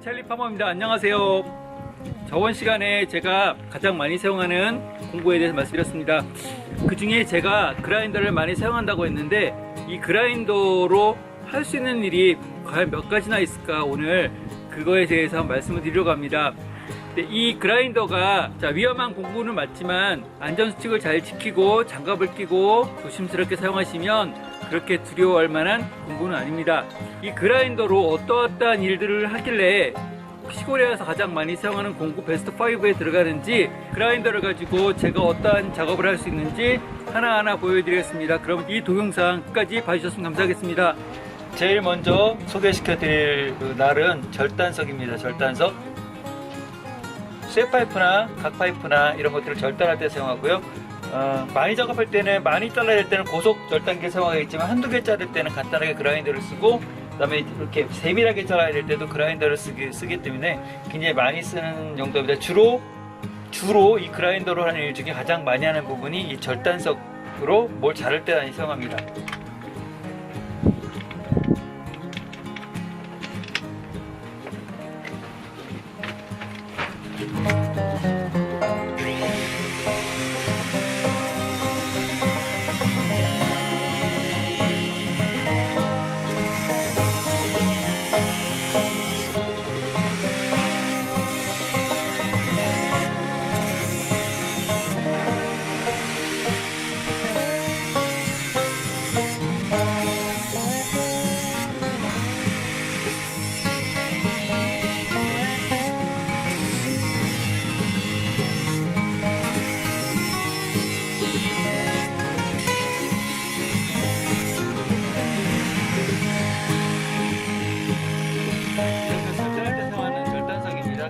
찰리 파머입니다. 안녕하세요. 저번 시간에 제가 가장 많이 사용하는 공구에 대해서 말씀드렸습니다. 그 중에 제가 그라인더를 많이 사용한다고 했는데, 이 그라인더로 할 수 있는 일이 과연 몇 가지나 있을까, 오늘 그거에 대해서 말씀을 드리려고 합니다. 근데 이 그라인더가 위험한 공구는 맞지만 안전수칙을 잘 지키고 장갑을 끼고 조심스럽게 사용하시면 그렇게 두려워할 만한 공구는 아닙니다. 이 그라인더로 어떠한 일들을 하길래 시골에 가서 가장 많이 사용하는 공구 베스트 5에 들어가는지, 그라인더를 가지고 제가 어떠한 작업을 할 수 있는지 하나하나 보여드리겠습니다. 그럼 이 동영상 끝까지 봐주셨으면 감사하겠습니다. 제일 먼저 소개시켜 드릴 날은 절단석입니다. 절단석. 쇠파이프나 각파이프나 이런 것들을 절단할 때 사용하고요. 많이 작업할 때는, 많이 잘라야 될 때는 고속 절단기를 사용하겠지만, 한두 개 자를 때는 간단하게 그라인더를 쓰고, 그 다음에 이렇게 세밀하게 잘라야 될 때도 그라인더를 쓰기 때문에 굉장히 많이 쓰는 용도입니다. 주로 이 그라인더로 하는 일 중에 가장 많이 하는 부분이 이 절단석으로 뭘 자를 때 많이 사용합니다.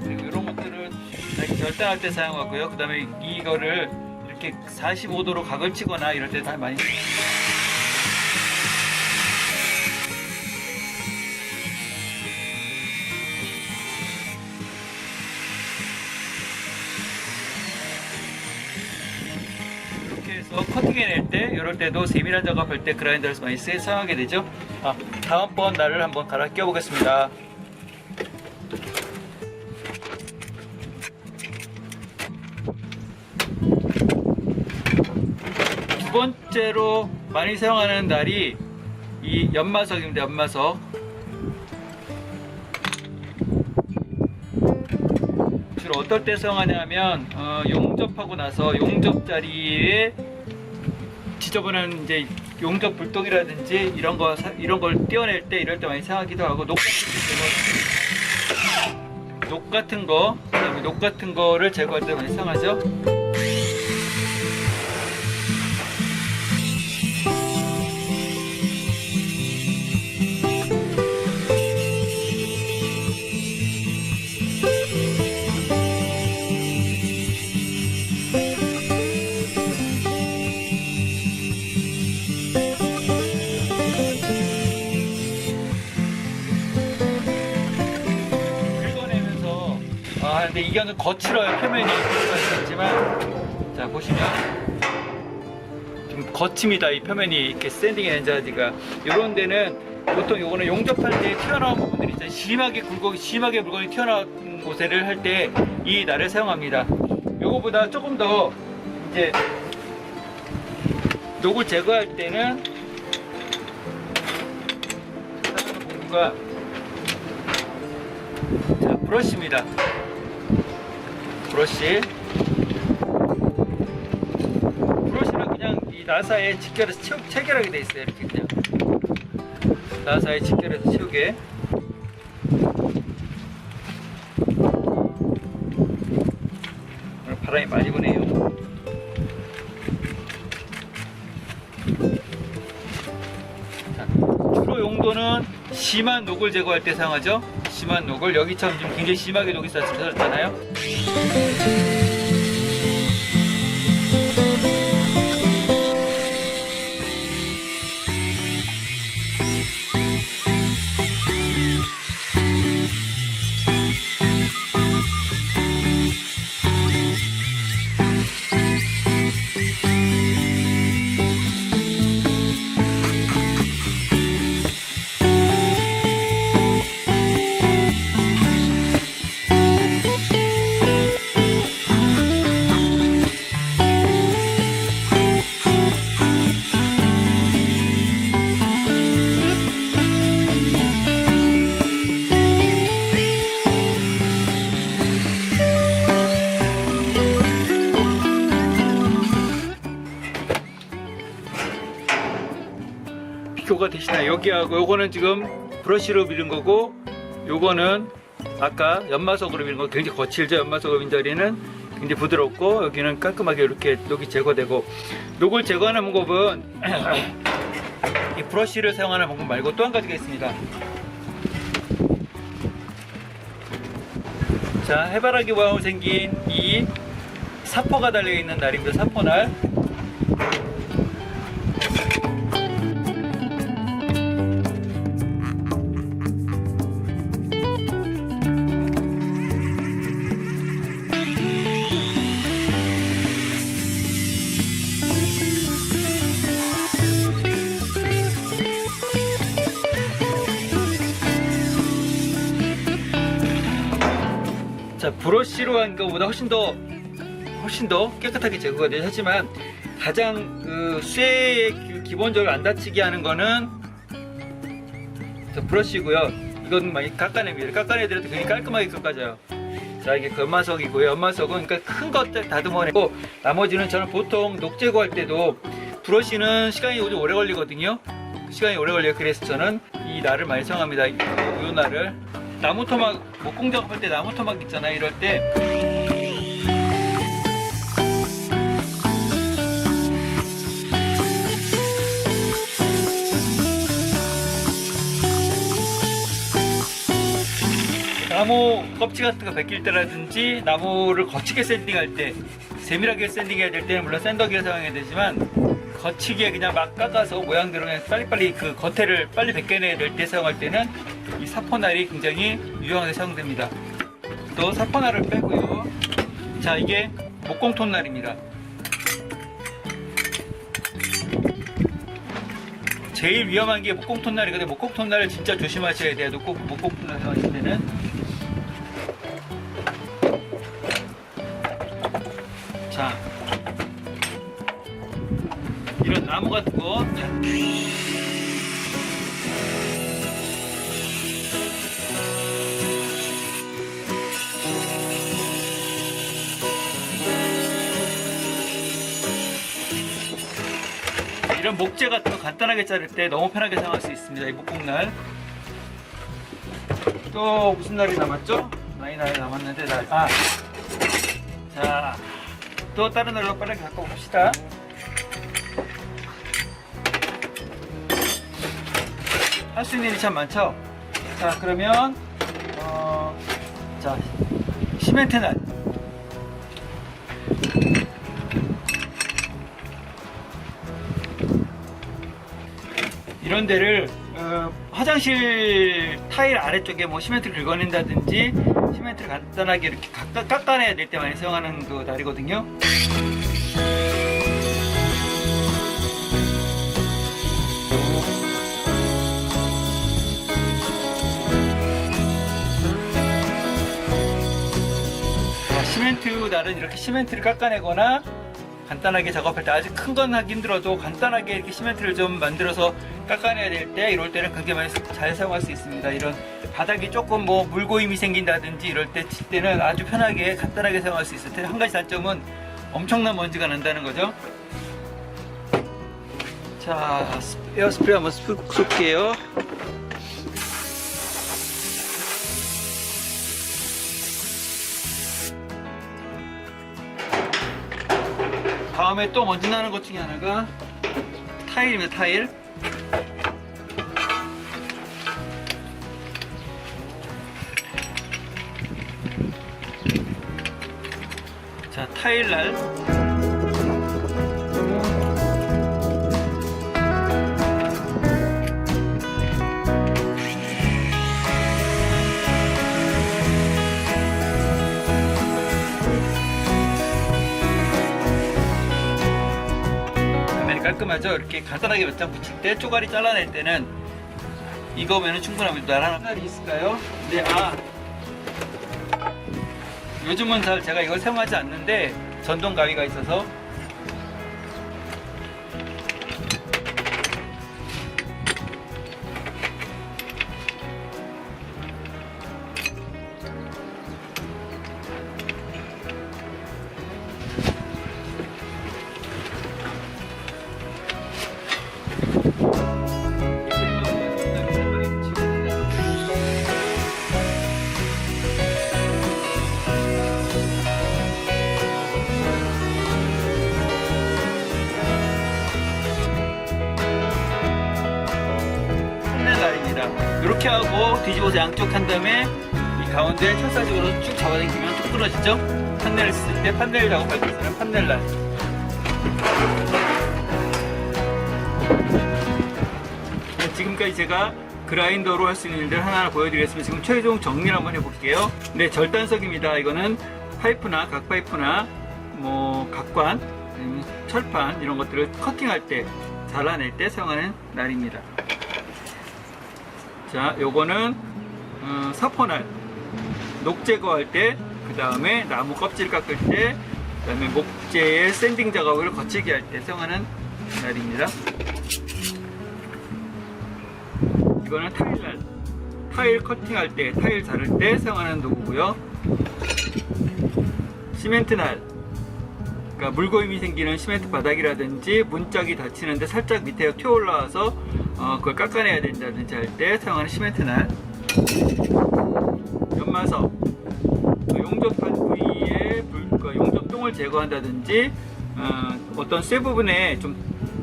그리고 이런 것들은 절단할 때 사용하고요. 그 다음에 이거를 이렇게 45도로 각을 치거나 이럴 때 다 많이 이렇게 해서 커팅해낼 때, 이럴 때도 세밀한 작업할 때 그라인더를 많이 사용하게 되죠. 다음번 날을 한번 갈아 끼워 보겠습니다. 두 번째로 많이 사용하는 날이 이 연마석입니다. 연마석. 주로 어떨 때 사용하냐면 용접하고 나서 용접 자리에 지저분한 이제 용접 불똥이라든지 이런 걸 떼어낼 때, 이럴 때 많이 사용하기도 하고, 녹 같은 거, 그다음에 녹 같은 거를 제거할 때 많이 사용하죠. 근데 이게 거칠어요. 표면이 있지만, 자 보시면 좀 거칩니다. 이 표면이 이렇게 샌딩 엔자지가. 이런 데는 보통 요거는 용접할 때 튀어나온 부분들이 있잖아요. 심하게 물건이 튀어나온 곳을 할 때 이 날을 사용합니다. 요거보다 조금 더 이제 녹을 제거할 때는 공구가 브러쉬입니다. 브러쉬는 그냥 이 나사에 직결해서 체결하게 돼 있어요. 이렇게 그냥 나사에 직결해서 채우게. 오늘 바람이 많이 부네요. 자, 주로 용도는 심한 녹을 제거할 때 사용하죠. 심한 녹을, 여기처럼 좀 굉장히 심하게 녹이 쌓였잖아요. 비교가 되시나요? 여기하고 요거는 지금 브러쉬로 밀은 거고, 요거는 아까 연마석으로 밀은 거. 굉장히 거칠죠. 연마석으로 밀 자리는 굉장히 부드럽고, 여기는 깔끔하게 이렇게 녹이 제거되고. 녹을 제거하는 방법은 이 브러쉬를 사용하는 방법 말고 또 한 가지가 있습니다. 자, 해바라기 모양으로 생긴 이 사포가 달려있는 날입니다. 사포날. 자, 브러쉬로 한 것보다 훨씬 더 깨끗하게 제거가 되죠. 하지만 가장 쇠에 기본적으로 안 다치게 하는 거는 브러쉬고요. 이건 많이 깎아냅니다. 깎아내더라도 굉장히 깔끔하게 깎아져요. 자, 이게 연마석이고요. 연마석은 그러니까 큰 것들 다듬어내고, 나머지는 저는 보통 녹 제거할 때도 브러쉬는 시간이 아주 오래 걸리거든요. 시간이 오래 걸려요. 그래서 저는 이 날을 많이 사용합니다. 이 날을. 나무 토막, 목공 작업할 때 나무 토막 있잖아요. 이럴 때 나무 껍질 같은 거 벗길 때라든지, 나무를 거치게 샌딩할 때, 세밀하게 샌딩해야 될 때는 물론 샌더기를 사용해야 되지만, 거치게 그냥 막 깎아서 모양대로 그냥 빨리빨리 그 겉에를 빨리 벗겨내야 될 때 사용할 때는 이 사포날이 굉장히 유용하게 사용됩니다. 또 사포날을 빼고요. 자, 이게 목공톱 날입니다. 제일 위험한 게 목공톱 날이거든요. 목공톱 날을 진짜 조심하셔야 돼요. 목공톱 날 사용하실 때는. 자, 이런 나무 같은 거. 이런 목재 같은 거 간단하게 자를 때 너무 편하게 사용할 수 있습니다. 이 목공날. 또 무슨 날이 남았죠? 많이 날이 남았는데 자, 또 다른 날로 빠르게 갖고 봅시다. 할 수 있는 일이 참 많죠? 자, 그러면 자, 시멘트 날. 이런 데를 화장실 타일 아래쪽에 뭐 시멘트를 긁어낸다든지, 시멘트를 간단하게 이렇게 깎아내야 될 때 많이 사용하는 그 날이거든요. 시멘트 날은 이렇게 시멘트를 깎아내거나, 간단하게 작업할 때, 아주 큰 건 하기 힘들어도 간단하게 이렇게 시멘트를 좀 만들어서 깎아내야 될 때, 이럴 때는 굉장히 많이 잘 사용할 수 있습니다. 이런 바닥이 조금 뭐 물고임이 생긴다든지 이럴 때 칠 때는 아주 편하게 간단하게 사용할 수 있을 텐데, 한 가지 단점은 엄청난 먼지가 난다는 거죠. 자, 에어스프레이 한번 쑥 쏠게요. 다음에 또 먼지 나는 것 중에 하나가 타일입니다. 타일. 자, 타일 날. 깔끔하죠? 이렇게 간단하게 몇 장 붙일 때, 쪼가리 잘라낼 때는 이거면 충분합니다. 날 하나 있을까요? 네, 요즘은 잘 제가 이걸 사용하지 않는데 전동 가위가 있어서. 이렇게 하고 뒤집어서 양쪽 한 다음에 이 가운데 철사직으로 쭉 잡아당기면 뚝 부러지죠? 판넬을 쓸 때 판넬 작업할 때 쓰는 판넬날. 지금까지 제가 그라인더로 할 수 있는 일들 하나하나 보여드리겠습니다. 지금 최종 정리를 한번 해볼게요. 네, 절단석입니다. 이거는 파이프나 각파이프나 뭐 각관, 철판 이런 것들을 커팅할 때, 잘라낼 때 사용하는 날입니다. 자, 요거는 사포날, 녹 제거할 때, 그 다음에 나무 껍질 깎을 때, 그 다음에 목재의 샌딩 작업을 거치게 할 때 사용하는 날입니다. 이거는 타일날, 타일 커팅할 때, 타일 자를 때 사용하는 도구고요. 시멘트날, 그러니까 물고임이 생기는 시멘트 바닥이라든지 문짝이 닫히는데 살짝 밑에 튀어 올라와서 그걸 깎아내야 된다든지 할 때 사용하는 시멘트날. 연마석, 용접한 부위에 용접동을 제거한다든지 어떤 쇠 부분에 좀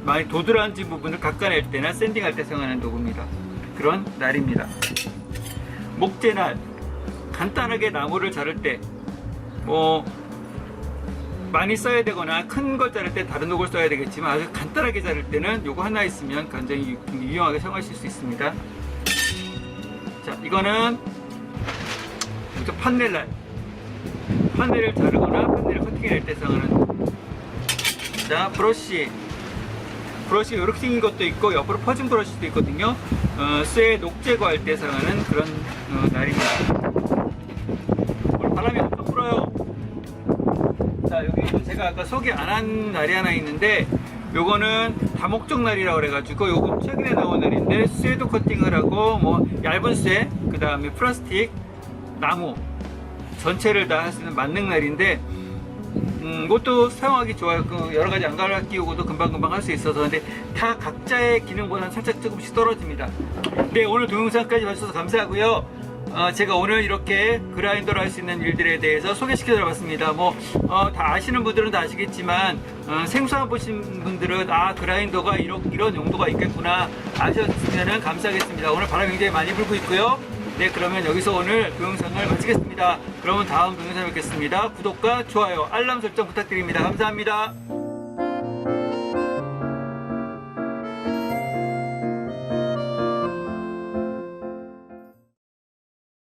많이 도드라진 부분을 깎아낼 때나 샌딩할 때 사용하는 도구입니다. 그런 날입니다. 목재날, 간단하게 나무를 자를 때 많이 써야 되거나 큰 걸 자를 때 다른 도구를 써야 되겠지만 아주 간단하게 자를 때는 요거 하나 있으면 굉장히 유용하게 사용하실 수 있습니다. 자, 이거는 판넬날, 판넬을 자르거나 판넬을 커팅할 때 사용하는 도구. 자, 브러쉬가 이렇게 생긴 것도 있고 옆으로 퍼진 브러쉬도 있거든요. 쇠 녹 제거할 때 사용하는 그런 날입니다. 오늘 바람이 한번 불어요. 자, 여기 제가 아까 소개 안 한 날이 하나 있는데 요거는 다목적 날이라고 그래가지고 요거 최근에 나온 날인데 쇠도 커팅을 하고 뭐 얇은 쇠, 그 다음에 플라스틱, 나무 전체를 다 할 수 있는 만능 날인데 이것도 사용하기 좋아요. 여러 가지 안갈아 끼우고도 금방금방 할 수 있어서. 근데 다 각자의 기능보다는 살짝 조금씩 떨어집니다. 네, 오늘 동영상까지 봐주셔서 감사하고요. 제가 오늘 이렇게 그라인더로 할 수 있는 일들에 대해서 소개시켜 드려봤습니다. 다 아시는 분들은 다 아시겠지만 생소한 보신 분들은 그라인더가 이런 용도가 있겠구나 아셨으면 감사하겠습니다. 오늘 바람이 굉장히 많이 불고 있고요. 네, 그러면 여기서 오늘 동영상을 마치겠습니다. 그러면 다음 동영상에 뵙겠습니다. 구독과 좋아요, 알람 설정 부탁드립니다. 감사합니다.